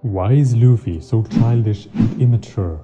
Why is Luffy so childish and immature?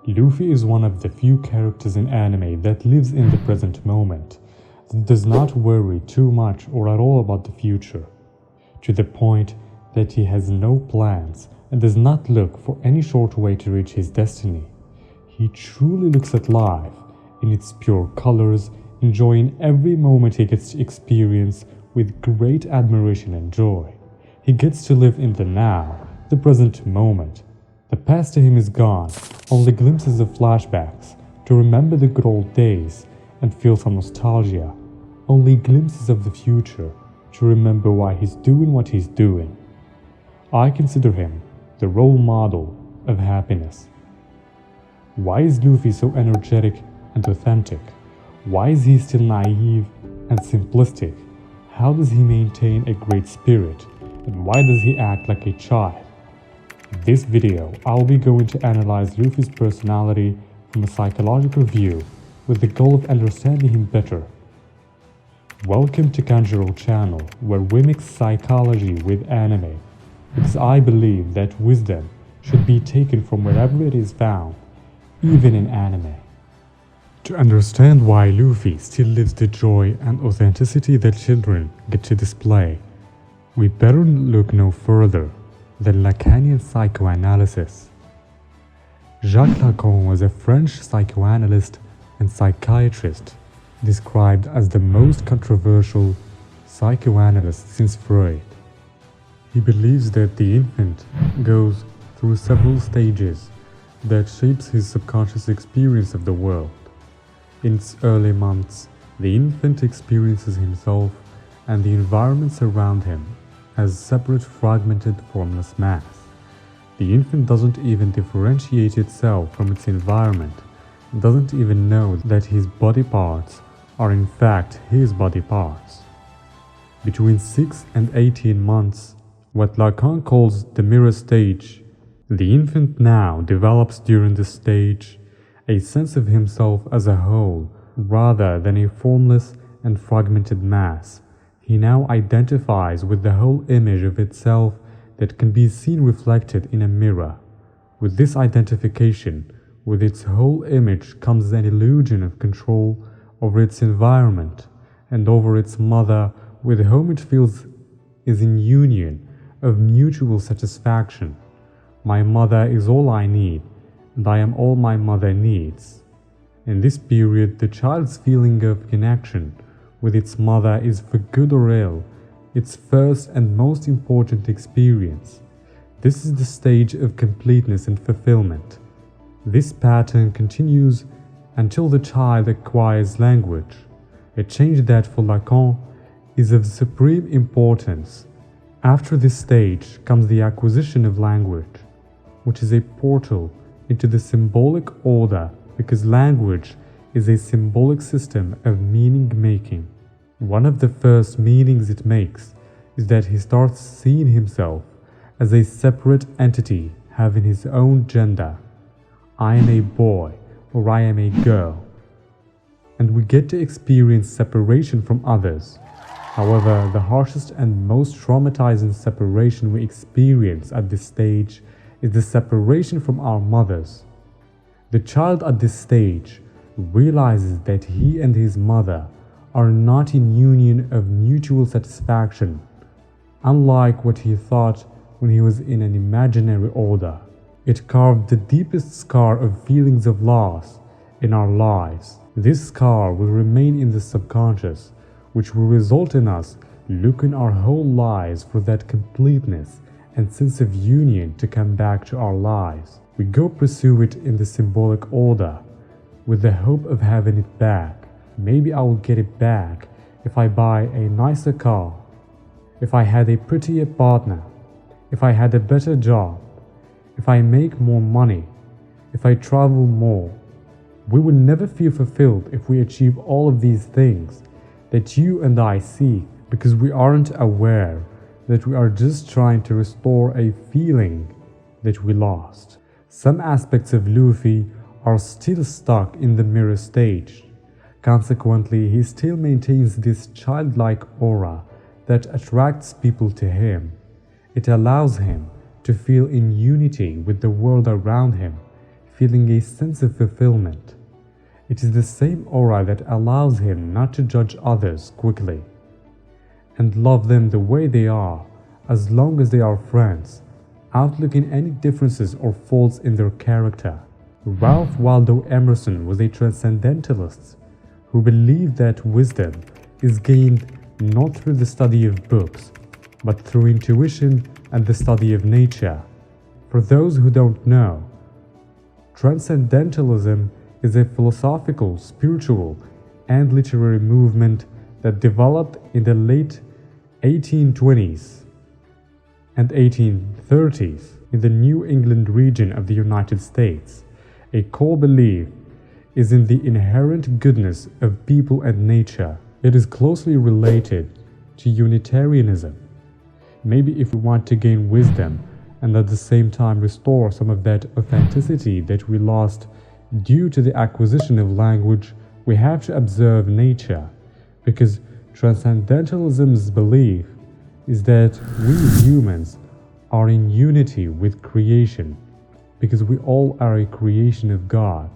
Luffy is one of the few characters in anime that lives in the present moment, that does not worry too much or at all about the future, to the point that he has no plans and does not look for any short way to reach his destiny. He truly looks at life in its pure colors, enjoying every moment he gets to experience with great admiration and joy. He gets to live in the now, the present moment. The past to him is gone, only glimpses of flashbacks to remember the good old days and feel some nostalgia, only glimpses of the future to remember why he's doing what he's doing. I consider him the role model of happiness. Why is Luffy so energetic and authentic? Why is he still naive and simplistic? How does he maintain a great spirit? And why does he act like a child? In this video, I'll be going to analyze Luffy's personality from a psychological view with the goal of understanding him better. Welcome to Kanjuro channel, where we mix psychology with anime, because I believe that wisdom should be taken from wherever it is found, even in anime. To understand why Luffy still lives the joy and authenticity that children get to display, we better look no further than Lacanian psychoanalysis. Jacques Lacan was a French psychoanalyst and psychiatrist, described as the most controversial psychoanalyst since Freud. He believes that the infant goes through several stages that shapes his subconscious experience of the world. In its early months, the infant experiences himself and the environments around him as separate fragmented formless mass. The infant doesn't even differentiate itself from its environment, doesn't even know that his body parts are in fact his body parts. Between 6 and 18 months, what Lacan calls the mirror stage, the infant now develops during this stage a sense of himself as a whole rather than a formless and fragmented mass. He now identifies with the whole image of itself that can be seen reflected in a mirror. With this identification with its whole image comes an illusion of control over its environment and over its mother, with whom it feels is in union of mutual satisfaction. My mother is all I need, and I am all my mother needs. In this period, the child's feeling of connection with its mother is, for good or ill, its first and most important experience. This is the stage of completeness and fulfillment. This pattern continues until the child acquires language, a change that for Lacan is of supreme importance. After this stage comes the acquisition of language, which is a portal into the symbolic order, because language is a symbolic system of meaning-making. One of the first meanings it makes is that he starts seeing himself as a separate entity having his own gender. I am a boy or I am a girl. And we get to experience separation from others. However, the harshest and most traumatizing separation we experience at this stage is the separation from our mothers. The child at this stage realizes that he and his mother are not in union of mutual satisfaction, unlike what he thought when he was in an imaginary order. It carved the deepest scar of feelings of loss in our lives. This scar will remain in the subconscious, which will result in us looking our whole lives for that completeness and sense of union to come back to our lives. We go pursue it in the symbolic order with the hope of having it back. Maybe I will get it back if I buy a nicer car, if I had a prettier partner, if I had a better job, if I make more money, if I travel more. We will never feel fulfilled if we achieve all of these things that you and I seek, because we aren't aware that we are just trying to restore a feeling that we lost. Some aspects of Luffy are still stuck in the mirror stage. Consequently, he still maintains this childlike aura that attracts people to him. It allows him to feel in unity with the world around him, feeling a sense of fulfillment. It is the same aura that allows him not to judge others quickly and love them the way they are, as long as they are friends, outlooking any differences or faults in their character. Ralph Waldo Emerson was a transcendentalist who believed that wisdom is gained not through the study of books, but through intuition and the study of nature. For those who don't know, Transcendentalism is a philosophical, spiritual, and literary movement that developed in the late 1820s and 1830s in the New England region of the United States. A core belief is in the inherent goodness of people and nature. It is closely related to Unitarianism. Maybe if we want to gain wisdom and at the same time restore some of that authenticity that we lost due to the acquisition of language, we have to observe nature, because Transcendentalism's belief is that we humans are in unity with creation, because we all are a creation of God.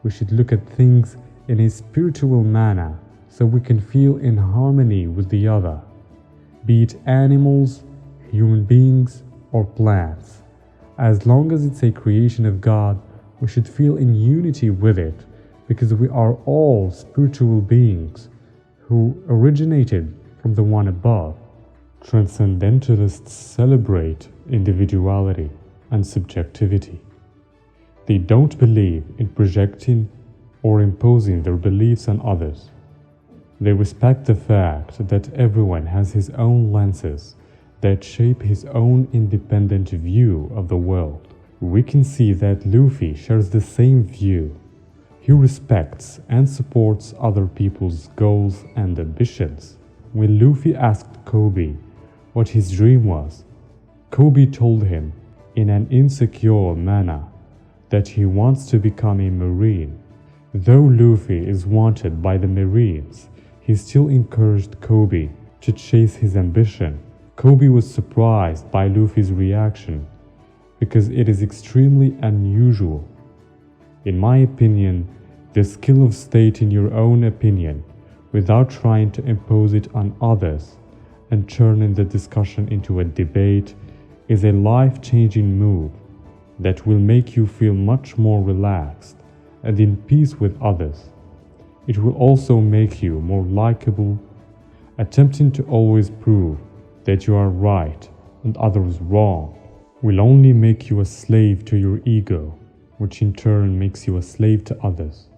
We should look at things in a spiritual manner so we can feel in harmony with the other, be it animals, human beings, or plants. As long as it's a creation of God, we should feel in unity with it, because we are all spiritual beings who originated from the one above. Transcendentalists celebrate individuality and subjectivity. They don't believe in projecting or imposing their beliefs on others. They respect the fact that everyone has his own lenses that shape his own independent view of the world. We can see that Luffy shares the same view. He respects and supports other people's goals and ambitions. When Luffy asked Kobe what his dream was, Kobe told him in an insecure manner that he wants to become a Marine. Though Luffy is wanted by the Marines, he still encouraged Kobe to chase his ambition. Kobe was surprised by Luffy's reaction because it is extremely unusual. In my opinion, the skill of stating your own opinion without trying to impose it on others and turning the discussion into a debate is a life-changing move that will make you feel much more relaxed and in peace with others. It will also make you more likable. Attempting to always prove that you are right and others wrong will only make you a slave to your ego, which in turn makes you a slave to others.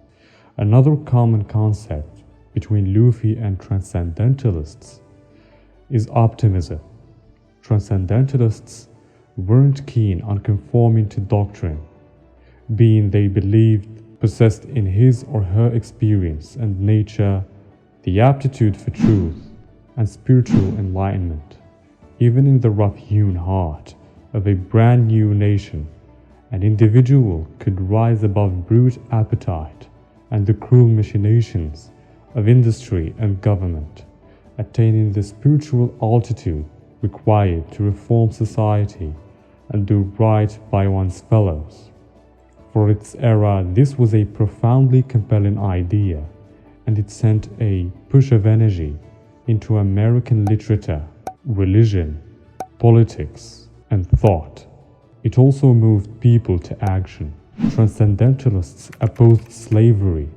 Another common concept between Luffy and Transcendentalists is optimism. Transcendentalists weren't keen on conforming to doctrine, being they believed possessed in his or her experience and nature the aptitude for truth and spiritual enlightenment. Even in the rough-hewn heart of a brand new nation, an individual could rise above brute appetite and the cruel machinations of industry and government, attaining the spiritual altitude required to reform society and do right by one's fellows. For its era, this was a profoundly compelling idea, and it sent a push of energy into American literature, religion, politics, and thought. It also moved people to action. Transcendentalists opposed slavery,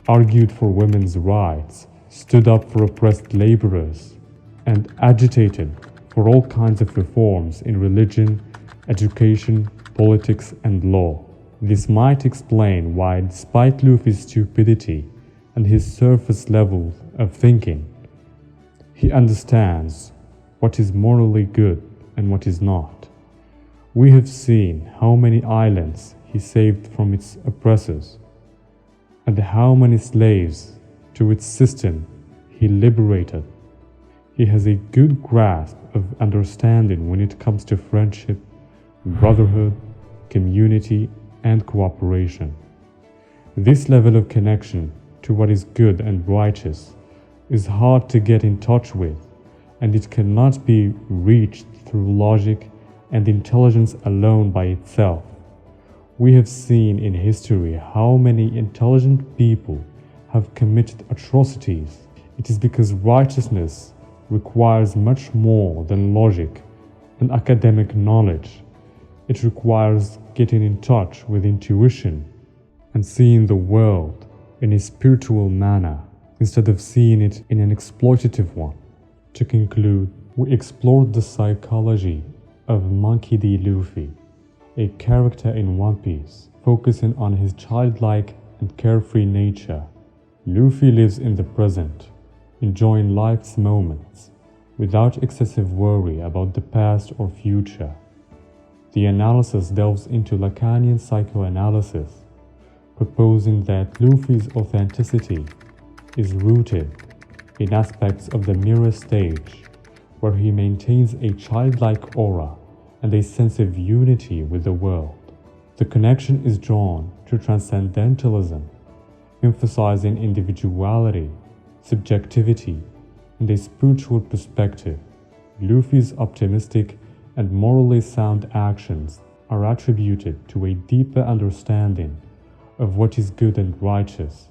argued for women's rights, stood up for oppressed laborers, and agitated for all kinds of reforms in religion, education, politics, and law. This might explain why, despite Luffy's stupidity and his surface level of thinking, he understands what is morally good and what is not. We have seen how many islands he saved from its oppressors, and how many slaves to its system he liberated. He has a good grasp of understanding when it comes to friendship, brotherhood, community, and cooperation. This level of connection to what is good and righteous is hard to get in touch with, and it cannot be reached through logic and intelligence alone by itself. We have seen in history how many intelligent people have committed atrocities. It is because righteousness requires much more than logic and academic knowledge. It requires getting in touch with intuition and seeing the world in a spiritual manner instead of seeing it in an exploitative one. To conclude, we explored the psychology of Monkey D. Luffy, a character in One Piece, focusing on his childlike and carefree nature. Luffy lives in the present, enjoying life's moments, without excessive worry about the past or future. The analysis delves into Lacanian psychoanalysis, proposing that Luffy's authenticity is rooted in aspects of the mirror stage, where he maintains a childlike aura and a sense of unity with the world. The connection is drawn to Transcendentalism, emphasizing individuality, subjectivity, and a spiritual perspective. Luffy's optimistic and morally sound actions are attributed to a deeper understanding of what is good and righteous,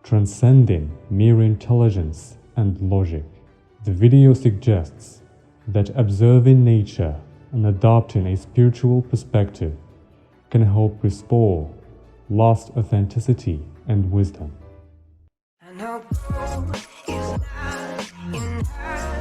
transcending mere intelligence and logic. The video suggests that observing nature and adopting a spiritual perspective can help restore lost authenticity and wisdom. I know is not enough.